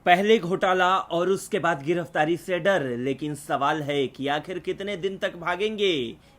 पहले घोटाला और उसके बाद गिरफ्तारी से डर, लेकिन सवाल है कि आखिर कितने दिन तक भागेंगे।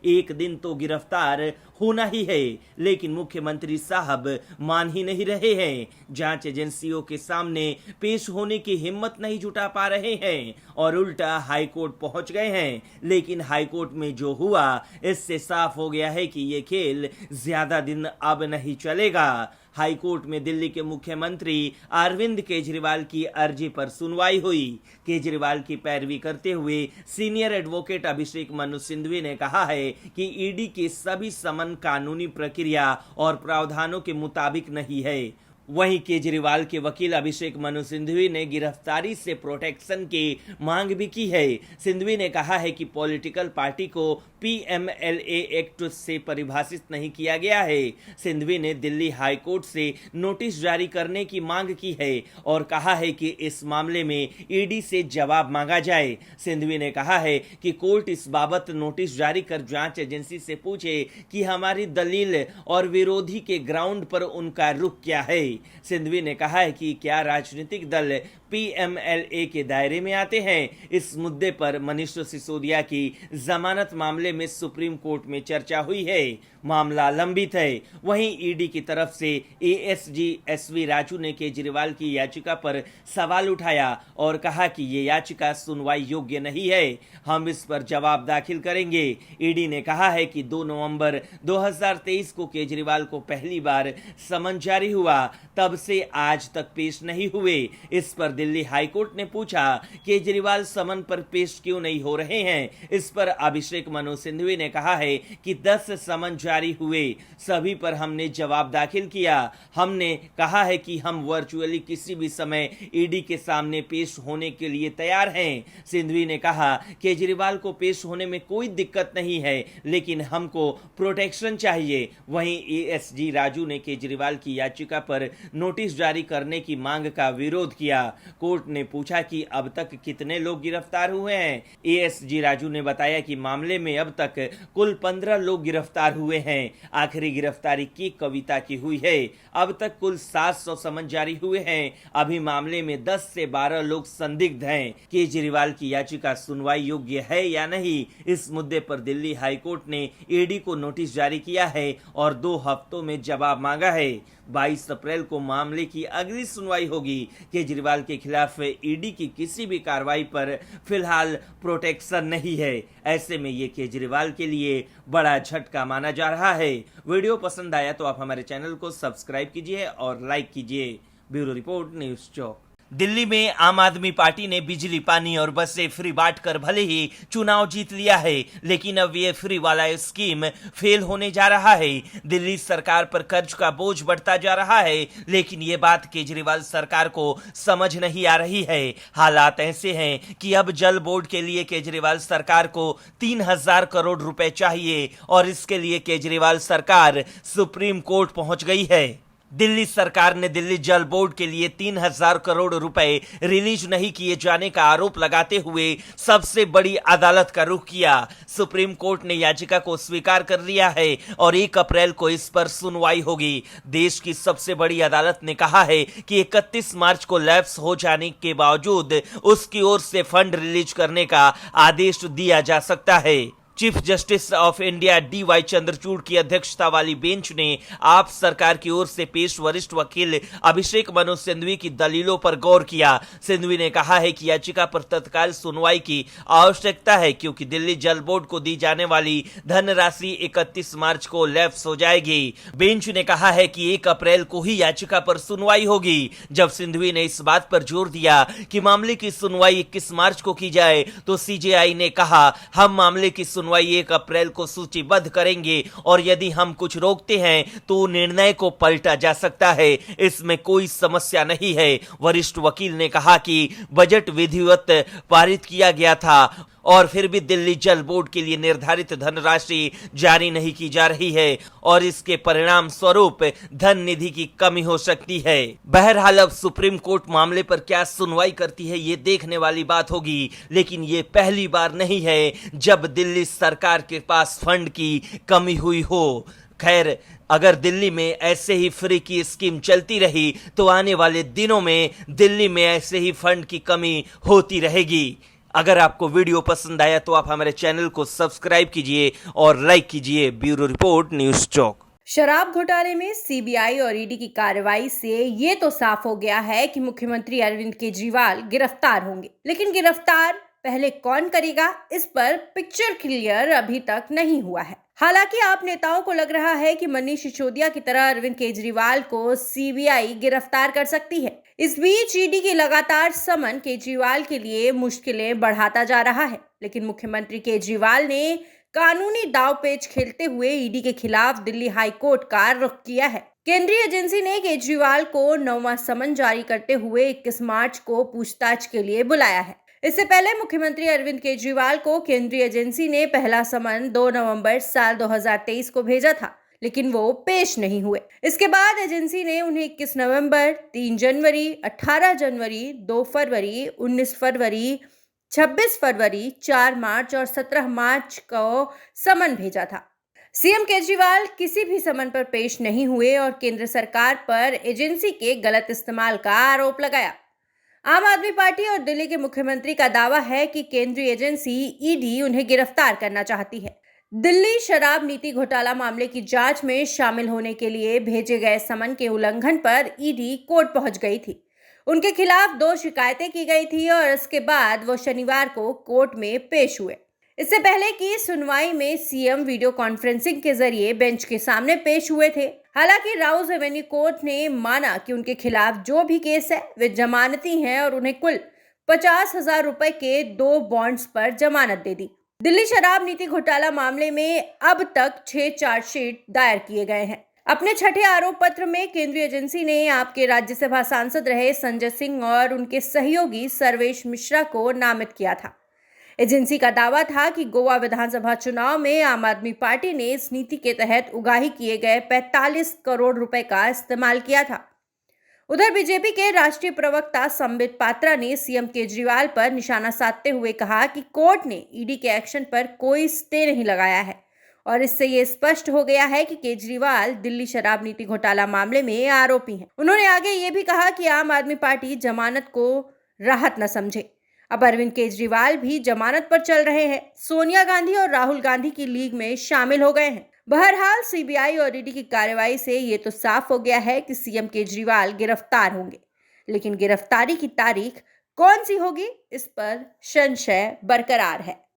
एक दिन तो गिरफ्तार होना ही है, लेकिन मुख्यमंत्री साहब मान ही नहीं रहे हैं। जांच एजेंसियों के सामने पेश होने की हिम्मत नहीं जुटा पा रहे हैं और उल्टा हाईकोर्ट पहुंच गए हैं। लेकिन हाईकोर्ट में जो हुआ, इससे साफ हो गया है कि ये खेल ज्यादा दिन अब नहीं चलेगा। हाईकोर्ट में दिल्ली के मुख्यमंत्री अरविंद केजरीवाल की अर्जी पर सुनवाई हुई। केजरीवाल की पैरवी करते हुए सीनियर एडवोकेट अभिषेक मनु सिंघवी ने कहा है कि ईडी के सभी समन कानूनी प्रक्रिया और प्रावधानों के मुताबिक नहीं है। वहीं केजरीवाल के वकील अभिषेक मनु सिंघवी ने गिरफ्तारी से प्रोटेक्शन की मांग भी की है। सिंघवी ने कहा है कि पॉलिटिकल पार्टी को पीएमएलए एक्ट से परिभाषित नहीं किया गया है। सिंघवी ने दिल्ली हाईकोर्ट से नोटिस जारी करने की मांग की है और कहा है कि इस मामले में ईडी से जवाब मांगा जाए। सिंघवी ने कहा है कि कोर्ट इस बाबत नोटिस जारी कर जांच एजेंसी से पूछे कि हमारी दलील और विरोधी के ग्राउंड पर उनका रुख क्या है। सिंघवी ने कहा है कि क्या राजनीतिक दल पीएमएलए के दायरे में आते हैं। इस मुद्दे पर मनीष सिसोदिया की जमानत मामले में सुप्रीम कोर्ट में चर्चा हुई है। मामला लंबित है। वहीं ईडी की तरफ से एएसजी एसवी राजू ने केजरीवाल की याचिका पर सवाल उठाया और कहा कि ये याचिका सुनवाई योग्य नहीं है, हम इस पर जवाब दाखिल करेंगे। ईडी ने कहा है कि 2 नवंबर 2023 को केजरीवाल को पहली बार समन जारी हुआ, तब से आज तक पेश नहीं हुए। इस पर दिल्ली हाईकोर्ट ने पूछा केजरीवाल समन पर पेश क्यों नहीं हो रहे हैं। इस पर अभिषेक मनु सिंघवी ने कहा है कि 10 समन जारी हुए, सभी पर हमने जवाब दाखिल किया। हमने कहा है कि हम वर्चुअली किसी भी समय ईडी के सामने पेश होने के लिए तैयार हैं। सिंघवी ने कहा केजरीवाल को पेश होने में कोई दिक्कत नहीं है, लेकिन हमको प्रोटेक्शन चाहिए। वहीं एएसजी राजू ने केजरीवाल की याचिका पर नोटिस जारी करने की मांग का विरोध किया। कोर्ट ने पूछा कि अब तक कितने लोग गिरफ्तार हुए हैं। एएसजी राजू ने बताया कि मामले में अब तक कुल 15 लोग गिरफ्तार हुए हैं। आखिरी गिरफ्तारी की कविता की हुई है। अब तक कुल 700 समन जारी हुए हैं। अभी मामले में 10 से 12 लोग संदिग्ध हैं। केजरीवाल की याचिका सुनवाई योग्य है या नहीं, इस मुद्दे पर दिल्ली हाईकोर्ट ने ईडी को नोटिस जारी किया है और 2 हफ्तों में जवाब मांगा है। 22 अप्रैल को मामले की अगली सुनवाई होगी। केजरीवाल के खिलाफ ईडी की किसी भी कार्रवाई पर फिलहाल प्रोटेक्शन नहीं है। ऐसे में ये केजरीवाल के लिए बड़ा झटका माना जा रहा है। वीडियो पसंद आया तो आप हमारे चैनल को सब्सक्राइब कीजिए और लाइक कीजिए। ब्यूरो रिपोर्ट, न्यूज़ चौक। दिल्ली में आम आदमी पार्टी ने बिजली, पानी और बसें फ्री बांटकर भले ही चुनाव जीत लिया है, लेकिन अब ये फ्री वाला स्कीम फेल होने जा रहा है। दिल्ली सरकार पर कर्ज का बोझ बढ़ता जा रहा है, लेकिन ये बात केजरीवाल सरकार को समझ नहीं आ रही है। हालात ऐसे हैं कि अब जल बोर्ड के लिए केजरीवाल सरकार को 3000 करोड़ रुपए चाहिए और इसके लिए केजरीवाल सरकार सुप्रीम कोर्ट पहुंच गई है। दिल्ली सरकार ने दिल्ली जल बोर्ड के लिए 3000 करोड़ रुपए रिलीज नहीं किए जाने का आरोप लगाते हुए सबसे बड़ी अदालत का रुख किया। सुप्रीम कोर्ट ने याचिका को स्वीकार कर लिया है और 1 अप्रैल को इस पर सुनवाई होगी। देश की सबसे बड़ी अदालत ने कहा है कि 31 मार्च को लैप्स हो जाने के बावजूद उसकी ओर से फंड रिलीज करने का आदेश दिया जा सकता है। Chief justice of India DY Chandrachud की अध्यक्षता वाली बेंच ने आप सरकार की ओर से पेश वरिष्ठ वकील अभिषेक मनु सिंघवी की दलीलों पर गौर किया। सिंघवी ने कहा है कि याचिका पर तत्काल सुनवाई की आवश्यकता है, क्योंकि दिल्ली जल बोर्ड को दी जाने वाली धनराशि 31 मार्च को लैप्स हो जाएगी। बेंच ने कहा है कि 1 अप्रैल को ही याचिका पर सुनवाई होगी। जब सिंघवी ने इस बात पर जोर दिया कि मामले की सुनवाई 21 मार्च को की जाए, तो सीजेआई ने कहा हम मामले की सुनवाई 1 अप्रैल को सूचीबद्ध करेंगे और यदि हम कुछ रोकते हैं तो निर्णय को पलटा जा सकता है, इसमें कोई समस्या नहीं है। वरिष्ठ वकील ने कहा कि बजट विधिवत पारित किया गया था और फिर भी दिल्ली जल बोर्ड के लिए निर्धारित धनराशि जारी नहीं की जा रही है और इसके परिणाम स्वरूप धन निधि की कमी हो सकती है। बहरहाल अब सुप्रीम कोर्ट मामले पर क्या सुनवाई करती है ये देखने वाली बात होगी, लेकिन ये पहली बार नहीं है जब दिल्ली सरकार के पास फंड की कमी हुई हो। खैर, अगर दिल्ली में ऐसे ही फ्री की स्कीम चलती रही तो आने वाले दिनों में दिल्ली में ऐसे ही फंड की कमी होती रहेगी। अगर आपको वीडियो पसंद आया तो आप हमारे चैनल को सब्सक्राइब कीजिए और लाइक कीजिए। ब्यूरो रिपोर्ट, न्यूज़ चौक। शराब घोटाले में सीबीआई और ईडी की कार्रवाई से ये तो साफ हो गया है कि मुख्यमंत्री अरविंद केजरीवाल गिरफ्तार होंगे, लेकिन गिरफ्तार पहले कौन करेगा, इस पर पिक्चर क्लियर अभी तक नहीं हुआ है। हालांकि आप नेताओं को लग रहा है कि मनीष सिसोदिया की तरह अरविंद केजरीवाल को सीबीआई गिरफ्तार कर सकती है। इस बीच ईडी की लगातार समन केजरीवाल के लिए मुश्किलें बढ़ाता जा रहा है, लेकिन मुख्यमंत्री केजरीवाल ने कानूनी दांवपेच खेलते हुए ईडी के खिलाफ दिल्ली हाई कोर्ट का रुख किया है। केंद्रीय एजेंसी ने केजरीवाल को 9वां समन जारी करते हुए 21 मार्च को पूछताछ के लिए बुलाया है। इससे पहले मुख्यमंत्री अरविंद केजरीवाल को केंद्रीय एजेंसी ने पहला समन 2 नवंबर साल 2023 को भेजा था, लेकिन वो पेश नहीं हुए। इसके बाद एजेंसी ने उन्हें 21 नवंबर, 3 जनवरी, 18 जनवरी, 2 फरवरी, 19 फरवरी, 26 फरवरी, 4 मार्च और 17 मार्च को समन भेजा था। सीएम केजरीवाल किसी भी समन पर पेश नहीं हुए और केंद्र सरकार पर एजेंसी के गलत इस्तेमाल का आरोप लगाया। आम आदमी पार्टी और दिल्ली के मुख्यमंत्री का दावा है कि केंद्रीय एजेंसी ईडी उन्हें गिरफ्तार करना चाहती है। दिल्ली शराब नीति घोटाला मामले की जांच में शामिल होने के लिए भेजे गए समन के उल्लंघन पर ईडी कोर्ट पहुंच गई थी। उनके खिलाफ 2 शिकायतें की गई थी और इसके बाद वो शनिवार को कोर्ट में पेश हुए। इससे पहले की सुनवाई में सीएम वीडियो कॉन्फ्रेंसिंग के जरिए बेंच के सामने पेश हुए थे। हालांकि राउज एवेन्यू कोर्ट ने माना कि उनके खिलाफ जो भी केस है वे जमानती हैं और उन्हें कुल 50,000 रुपए के 2 बॉन्ड्स पर जमानत दे दी। दिल्ली शराब नीति घोटाला मामले में अब तक 6 चार्जशीट दायर किए गए हैं। अपने छठे आरोप पत्र में केंद्रीय एजेंसी ने आपके राज्यसभा सांसद रहे संजय सिंह और उनके सहयोगी सर्वेश मिश्रा को नामित किया था। एजेंसी का दावा था कि गोवा विधानसभा चुनाव में आम आदमी पार्टी ने इस नीति के तहत उगाही किए गए 45 करोड़ रुपए का इस्तेमाल किया था। उधर बीजेपी के राष्ट्रीय प्रवक्ता संबित पात्रा ने सीएम केजरीवाल पर निशाना साधते हुए कहा कि कोर्ट ने ईडी के एक्शन पर कोई स्टे नहीं लगाया है और इससे ये स्पष्ट हो गया है कि केजरीवाल दिल्ली शराब नीति घोटाला मामले में आरोपी हैं। उन्होंने आगे ये भी कहा कि आम आदमी पार्टी जमानत को राहत न समझे। अब अरविंद केजरीवाल भी जमानत पर चल रहे हैं। सोनिया गांधी और राहुल गांधी की लीग में शामिल हो गए हैं। बहरहाल सीबीआई और ईडी की कार्रवाई से ये तो साफ हो गया है कि सीएम केजरीवाल गिरफ्तार होंगे, लेकिन गिरफ्तारी की तारीख कौन सी होगी, इस पर संशय बरकरार है।